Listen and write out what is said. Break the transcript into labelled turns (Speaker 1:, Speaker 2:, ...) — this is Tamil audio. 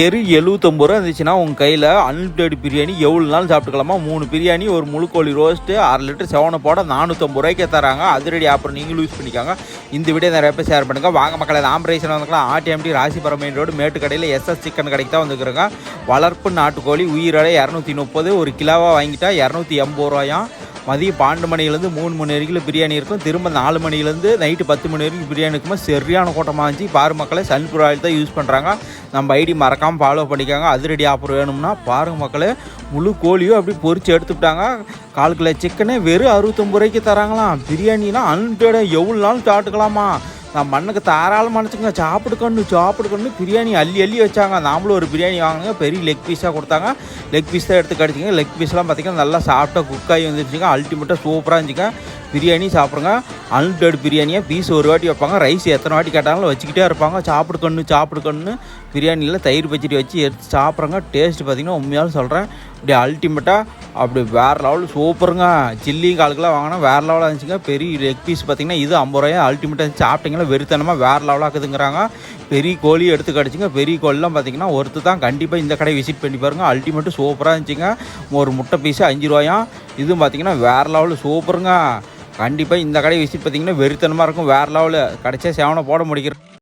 Speaker 1: வெறும் 79 ரூபா இருந்துச்சுன்னா உங்கள் கையில் அன்லிமிட்டெட் பிரியாணி எவ்வளோ நாள் சாப்பிட்டுக்கலாமா. 3 பிரியாணி, ஒரு முழுக்கோழி ரோஸ்ட்டு, 1/2 லிட்டர் செவனப்போட 450 ரூபாய்க்கே தராங்க. அதிரடி ஆஃபர் நீங்களும் யூஸ் பண்ணிக்காங்க. இந்த வீடியோ நிறைய பேர் ஷேர் பண்ணுங்கள். வாங்க மக்களை, ஆம்பரேஷன் வந்துக்கலாம். ஆர்டிஎம்டி ராசிபுரம் மெயின் ரோடு மேட்டுக்கடையில் எஸ்எஸ் சிக்கன் கடைக்கு தான் வந்துருக்குறோங்க. வளர்ப்பு நாட்டுக்கோழி உயிரோட 230, ஒரு கிலோவாக வாங்கிட்டா 280 ரூபாயாம். மதியம் 12 மணிலேருந்து 3 மணி வரைக்கும் பிரியாணி இருக்கும். திரும்ப 4 மணிலேருந்து நைட்டு 10 மணி வரைக்கும் பிரியாணி இருக்குமா. சரியான கூட்டமாக இருந்துச்சு. பாரு மக்களே, சன்ஃப்ளவர் ஆயில் தான் யூஸ் பண்ணுறாங்க. நம்ம ஐடி மறக்காமல் ஃபாலோ பண்ணிக்காங்க. அதிரடி ஆஃபர் வேணும்னா பாருங்கள் மக்களே, முழு கோழியும் அப்படி பொரிச்சு எடுத்துக்கிட்டாங்க. 1/4 கிலோ சிக்கனே வெறும் 69 ரூபாய்க்கு தராங்களாம். பிரியாணிலாம் அன்லிமிட்டட் எவ்வளோ நாள் சாப்பிட்டுக்கலாமா. நான் மண்ணுக்கு தாராளமாக நினச்சிங்க. சாப்பிடுக்கணும் பிரியாணி அள்ளி வச்சாங்க. நாமளும் ஒரு பிரியாணி வாங்கினாங்க. பெரிய லெக் பீஸாக கொடுத்தாங்க. லெக் பீஸ் தான் எடுத்து கடிச்சிங்க. லெக் பீஸ்லாம் பார்த்திங்கன்னா நல்லா சாப்பிட்டா குக்காகி வந்துருச்சுங்க. அல்டிமேட்டாக சூப்பராக இருந்துச்சுங்க. பிரியாணி சாப்பிடுங்க. அன்லிமிட்டட் பிரியாணியாக பீஸ் ஒரு வாட்டி வைப்பாங்க. ரைஸ் எத்தனை வாட்டி கேட்டாலும் வச்சுக்கிட்டே இருப்பாங்க. சாப்பிடுக்கணும் பிரியாணியில் தயிர் பச்சடி வச்சு எடுத்து சாப்பிட்றங்க. டேஸ்ட்டு பார்த்திங்கன்னா உண்மையாலும் சொல்கிறேன், இப்படி அல்டிமேட்டாக அப்படி வேறு லெவல் சூப்பருங்க. சில்லி 1/4 கிலோ வாங்கினா வேறு லெவலாக இருந்துச்சுங்க. பெரிய லெக் பீஸ் பார்த்திங்கன்னா இது 50 ரூபாய். அல்டிமேட்டாக சாப்பிட்டிங்கன்னா வெறுத்தனமாக வேறு லெவலாக இருக்குதுங்கிறாங்க. பெரிய கோழி எடுத்து கிடச்சிங்க. பெரிய கோழிலாம் பார்த்திங்கன்னா ஒருத்தர் தான். கண்டிப்பாக இந்த கடை விசிட் பண்ணி பாருங்கள். அல்டிமேட்டு சூப்பராக இருந்துச்சுங்க. ஒரு முட்டை பீஸு 5 ரூபாயாம். இதுவும் பார்த்திங்கன்னா வேறு லெவலு சூப்பருங்க. கண்டிப்பாக இந்த கடை விசிட் பார்த்திங்கன்னா வெறுத்தனமாக இருக்கும். வேறு லெவலு. கடைசியாக 7 போட முடிக்கிறேன்.